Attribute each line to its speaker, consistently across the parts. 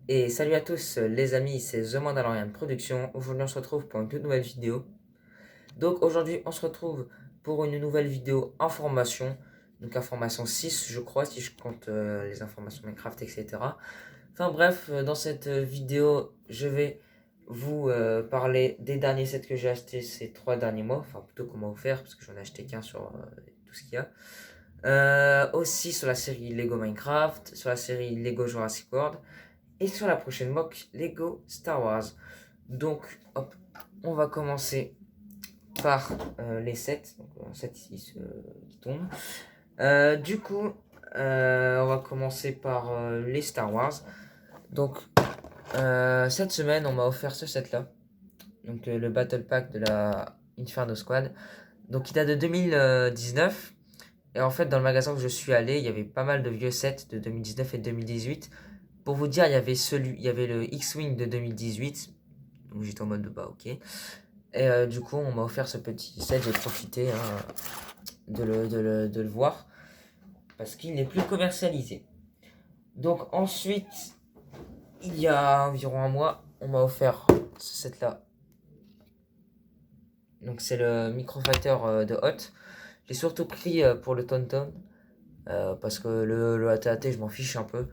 Speaker 1: Et salut à tous les amis, c'est The Mandalorian Production. Aujourd'hui on se retrouve pour une toute nouvelle vidéo. Donc aujourd'hui on se retrouve pour une nouvelle vidéo information. Donc information 6 je crois si je compte les informations Minecraft etc. Enfin bref, dans cette vidéo je vais vous parler des derniers sets que j'ai achetés ces 3 derniers mois. Enfin plutôt qu'on m'a offert parce que j'en ai acheté qu'un sur tout ce qu'il y a. Aussi sur la série Lego Minecraft, sur la série Lego Jurassic World et sur la prochaine mock Lego Star Wars. Donc, hop, on va commencer par les sets. Donc, un set ici qui tombe. Du coup, on va commencer par les Star Wars. Donc, cette semaine, on m'a offert ce set-là. Donc, le Battle Pack de la Inferno Squad. Donc, il date de 2019. Et en fait, dans le magasin où je suis allé, il y avait pas mal de vieux sets de 2019 et 2018. Pour vous dire, il y avait le X-Wing de 2018. Donc j'étais en mode bah ok. Et du coup, on m'a offert ce petit set, j'ai profité de le voir parce qu'il n'est plus commercialisé. Donc ensuite, il y a environ un mois, on m'a offert ce set là. Donc c'est le Microfighter de Hot. J'ai surtout pris pour le Tauntaun parce que le AT-AT je m'en fiche un peu.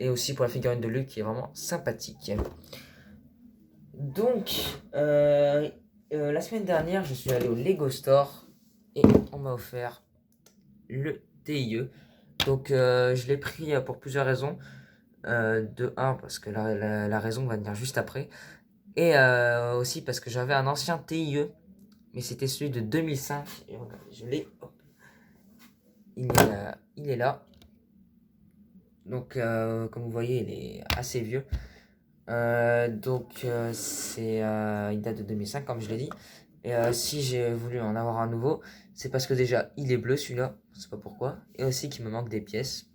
Speaker 1: Et aussi pour la figurine de Luke qui est vraiment sympathique. Donc, la semaine dernière, je suis allé au Lego Store et on m'a offert le TIE. Donc, je l'ai pris pour plusieurs raisons. De un, parce que la raison va venir juste après. Et aussi parce que j'avais un ancien TIE, mais c'était celui de 2005. Et voilà, je l'ai. Hop, il est là. Donc, comme vous voyez, il est assez vieux. Il date de 2005 comme je l'ai dit. Et si j'ai voulu en avoir un nouveau, c'est parce que déjà il est bleu celui-là, je sais pas pourquoi, et aussi qu'il me manque des pièces.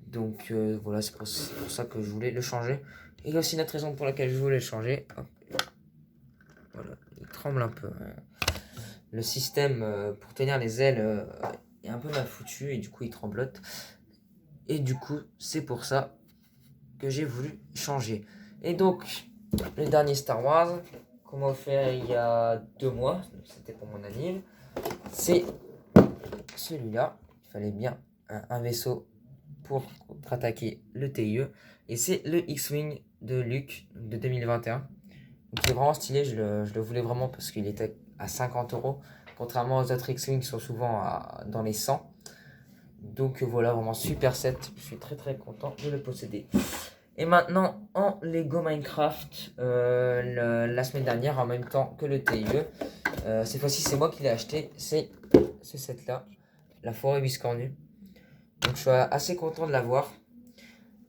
Speaker 1: Donc voilà, c'est pour ça que je voulais le changer. Et il y a aussi une autre raison pour laquelle je voulais le changer. Hop, voilà, il tremble un peu, hein. Le système pour tenir les ailes est un peu mal foutu et du coup il tremblote. Et du coup, c'est pour ça que j'ai voulu changer. Et donc, le dernier Star Wars qu'on m'a offert il y a 2 mois, c'était pour mon anniv, c'est celui-là. Il fallait bien un vaisseau pour contre-attaquer le TIE. Et c'est le X-Wing de Luke de 2021. Donc il est vraiment stylé, je le voulais vraiment parce qu'il était à 50€, contrairement aux autres X-Wing qui sont souvent dans les 100. Donc voilà, vraiment super set, je suis très très content de le posséder. Et maintenant en Lego Minecraft, la semaine dernière en même temps que le TIE. Cette fois-ci c'est moi qui l'ai acheté, c'est ce set là, la forêt biscornue. Donc je suis assez content de l'avoir.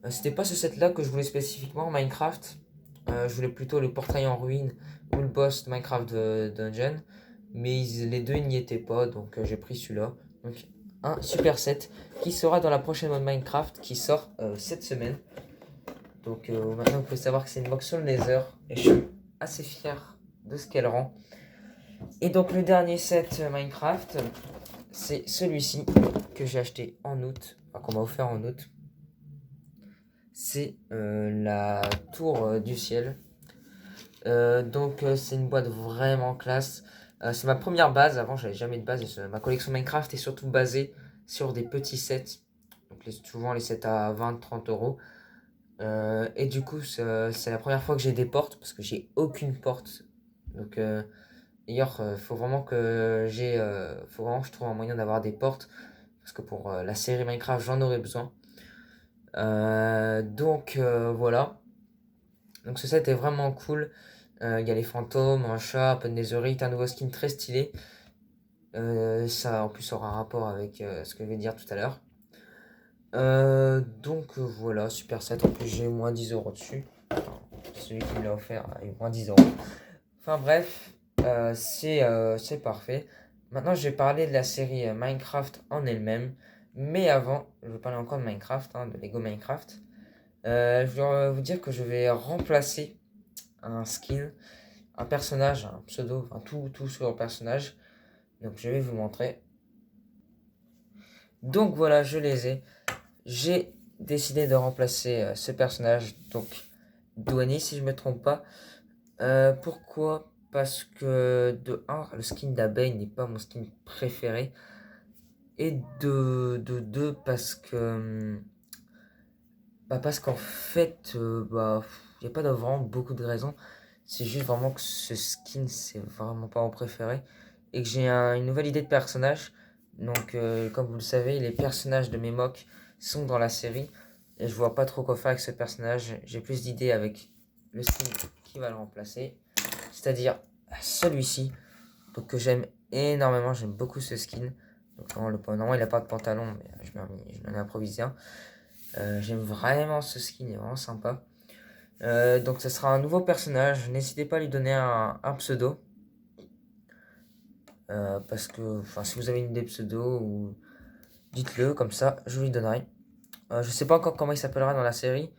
Speaker 1: C'était pas ce set là que je voulais spécifiquement en Minecraft. Je voulais plutôt le portail en ruine ou le boss de Minecraft Dungeon. Mais les deux n'y étaient pas, donc j'ai pris celui-là. Donc un super set qui sera dans la prochaine mode Minecraft qui sort cette semaine. Donc maintenant vous pouvez savoir que c'est une box Soul Nether et je suis assez fier de ce qu'elle rend. Et donc le dernier set Minecraft, c'est celui-ci que j'ai acheté en août, enfin qu'on m'a offert en août. C'est la tour du ciel. Donc c'est une boîte vraiment classe. C'est ma première base, avant j'avais jamais de base. Ma collection Minecraft est surtout basée sur des petits sets. Donc souvent les sets à 20-30€. Et du coup, c'est la première fois que j'ai des portes parce que j'ai aucune porte. Donc, d'ailleurs, faut vraiment que je trouve un moyen d'avoir des portes parce que pour la série Minecraft, j'en aurais besoin. Voilà. Donc, ce set est vraiment cool. Il y a les fantômes, un chat, un peu de netherite, un nouveau skin très stylé. Ça, en plus, aura un rapport avec ce que je vais dire tout à l'heure. Voilà, super set. En plus, j'ai moins 10€ dessus. Enfin, celui qui me l'a offert a eu moins 10€. Enfin bref, c'est parfait. Maintenant, je vais parler de la série Minecraft en elle-même. Mais avant, je vais parler encore de Minecraft, hein, de Lego Minecraft. Je dois vous dire que je vais remplacer un skin, un personnage, un pseudo, enfin tout sur un personnage. Donc je vais vous montrer. Donc voilà, je les ai. J'ai décidé de remplacer ce personnage, donc Douani si je me trompe pas. Pourquoi? Parce que de 1, le skin d'abeille n'est pas mon skin préféré. Et de 2, parce qu'en fait, il n'y a pas vraiment beaucoup de raisons. C'est juste vraiment que ce skin, c'est vraiment pas mon préféré. Et que j'ai une nouvelle idée de personnage. Donc, comme vous le savez, les personnages de mes mocks sont dans la série. Et je vois pas trop quoi faire avec ce personnage. J'ai plus d'idées avec le skin qui va le remplacer. C'est-à-dire celui-ci. Donc, que j'aime énormément. J'aime beaucoup ce skin. Donc, normalement, il n'a pas de pantalon, mais je m'en ai improvisé un. J'aime vraiment ce skin, il est vraiment sympa. Donc ce sera un nouveau personnage, n'hésitez pas à lui donner un pseudo. Parce que si vous avez une idée de pseudo, dites-le, comme ça je lui donnerai. Je sais pas encore comment il s'appellera dans la série.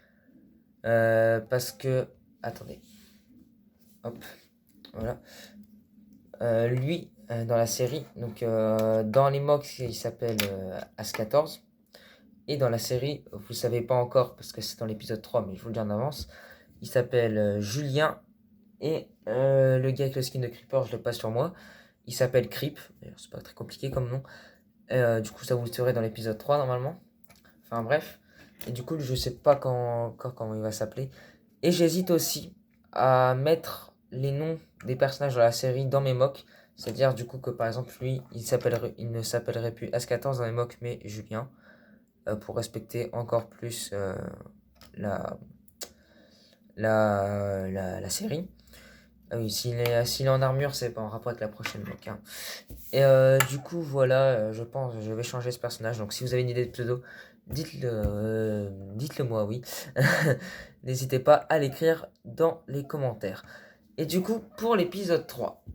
Speaker 1: Parce que... Attendez. Hop. Voilà. Lui, dans la série, donc dans les mocks, il s'appelle As14. Et dans la série, vous ne savez pas encore, parce que c'est dans l'épisode 3, mais je vous le dis en avance, il s'appelle Julien. Et le gars avec le skin de Creeper, je le passe sur moi. Il s'appelle Creep. D'ailleurs, c'est pas très compliqué comme nom. Du coup, ça vous le saurez dans l'épisode 3 normalement. Enfin bref. Et du coup, je sais pas encore comment il va s'appeler. Et j'hésite aussi à mettre les noms des personnages de la série dans mes mocks. C'est-à-dire du coup que par exemple lui, il ne s'appellerait plus As14 dans les mocks, mais Julien. Pour respecter encore plus la, la série. Ah oui, s'il est en armure, c'est pas en rapport avec la prochaine bloc. Hein. Et du coup, voilà, je pense je vais changer ce personnage. Donc si vous avez une idée de pseudo, dites-le moi, oui. N'hésitez pas à l'écrire dans les commentaires. Et du coup, pour l'épisode 3.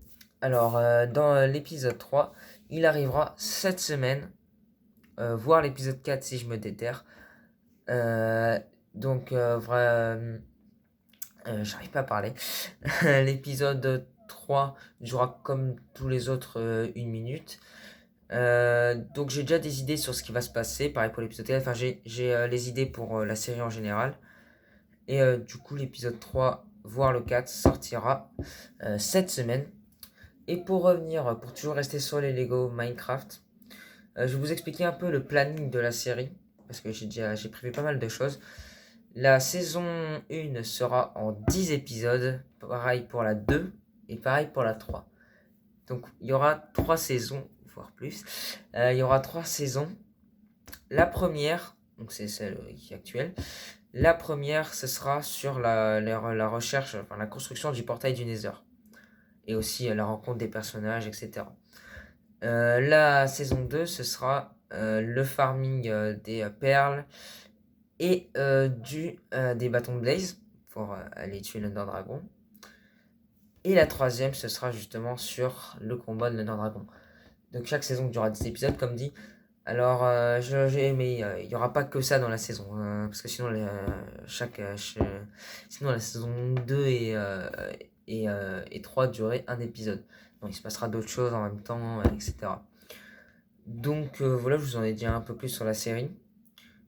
Speaker 1: Alors, dans l'épisode 3, il arrivera cette semaine, voire l'épisode 4 si je me déterre. Donc, j'arrive pas à parler. L'épisode 3 durera comme tous les autres 1 minute. Donc j'ai déjà des idées sur ce qui va se passer. Pareil pour l'épisode 4. Enfin, j'ai les idées pour la série en général. Et du coup, l'épisode 3, voire le 4, sortira cette semaine. Et pour revenir, pour toujours rester sur les Lego Minecraft, je vais vous expliquer un peu le planning de la série. Parce que j'ai prévu pas mal de choses. La saison 1 sera en 10 épisodes, pareil pour la 2 et pareil pour la 3. Donc il y aura 3 saisons, voire plus. Il y aura 3 saisons. La première, donc c'est celle qui est actuelle, la première ce sera sur la recherche, enfin la construction du portail du Nether. Et aussi la rencontre des personnages, etc. La saison 2, ce sera le farming des perles et des bâtons de Blaze pour aller tuer l'Under Dragon. Et la troisième, ce sera justement sur le combat de l'Under Dragon. Donc chaque saison durera 10 épisodes, comme dit. Alors, mais il n'y aura pas que ça dans la saison. Parce que sinon, sinon la saison 2 et 3 durer un épisode. Donc il se passera d'autres choses en même temps, etc. Donc voilà, je vous en ai dit un peu plus sur la série.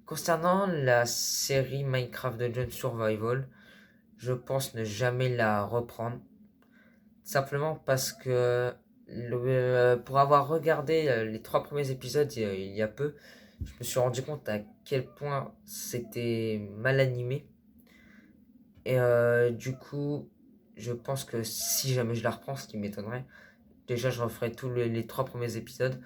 Speaker 1: Concernant la série Minecraft Dungeon Survival, je pense ne jamais la reprendre. Simplement parce que pour avoir regardé les 3 premiers épisodes il y a peu, je me suis rendu compte à quel point c'était mal animé. Et du coup, je pense que si jamais je la reprends, ce qui m'étonnerait, déjà je referai tous les 3 premiers épisodes.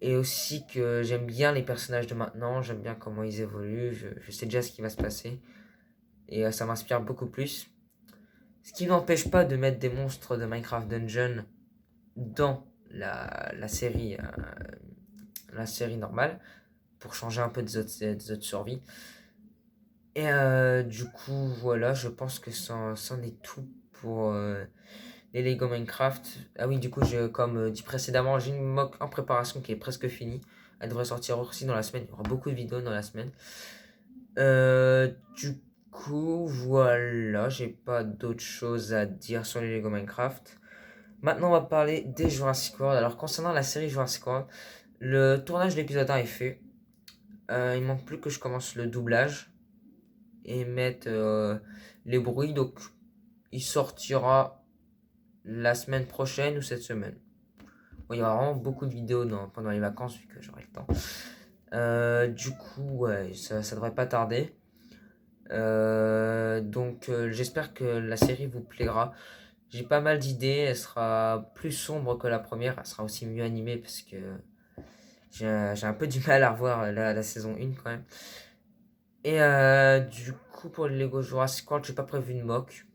Speaker 1: Et aussi que j'aime bien les personnages de maintenant, j'aime bien comment ils évoluent, je sais déjà ce qui va se passer. Et ça m'inspire beaucoup plus. Ce qui n'empêche pas de mettre des monstres de Minecraft Dungeon dans la série normale pour changer un peu des autres survies. Et du coup, voilà, je pense que c'en est tout pour les Lego Minecraft. Ah oui, du coup, comme dit précédemment, j'ai une mock en préparation qui est presque finie. Elle devrait sortir aussi dans la semaine. Il y aura beaucoup de vidéos dans la semaine. Du coup, voilà, j'ai pas d'autres choses à dire sur les Lego Minecraft. Maintenant, on va parler des Jurassic World. Alors, concernant la série Jurassic World, le tournage de l'épisode 1 est fait. Il manque plus que je commence le doublage et mettre les bruits. Donc il sortira la semaine prochaine ou cette semaine. Bon, il y aura vraiment beaucoup de vidéos pendant les vacances vu que j'aurai le temps. Du coup, ouais, ça devrait pas tarder. Donc j'espère que la série vous plaira. J'ai pas mal d'idées, elle sera plus sombre que la première, elle sera aussi mieux animée parce que j'ai un peu du mal à revoir la saison 1 quand même. Et du coup pour le Lego Jurassic World, j'ai pas prévu de mock.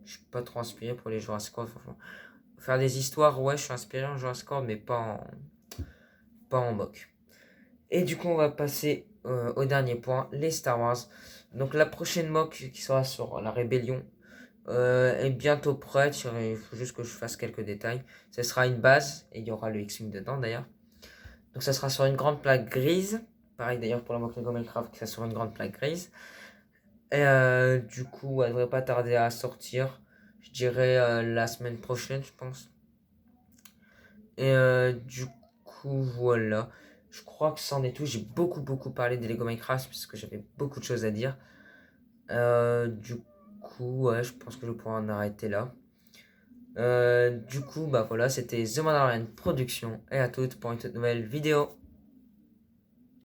Speaker 1: Je suis pas trop inspiré pour les Jurassic World, franchement. Faire des histoires, ouais, je suis inspiré en Jurassic World, mais pas en mock. Et du coup, on va passer au dernier point, les Star Wars. Donc la prochaine mock qui sera sur la rébellion est bientôt prête. Il faut juste que je fasse quelques détails. Ce sera une base et il y aura le X-Wing dedans d'ailleurs. Donc ça sera sur une grande plaque grise. Pareil d'ailleurs pour la mock Lego Minecraft, ça sera sur une grande plaque grise. Et du coup, elle devrait pas tarder à sortir. Je dirais la semaine prochaine, je pense. Et du coup, voilà. Je crois que c'en est tout. J'ai beaucoup parlé des Lego Minecraft parce que j'avais beaucoup de choses à dire. Du coup, ouais, je pense que je pourrais en arrêter là. Du coup, bah voilà, c'était The Mandalorian Production. Et à toutes pour une toute nouvelle vidéo.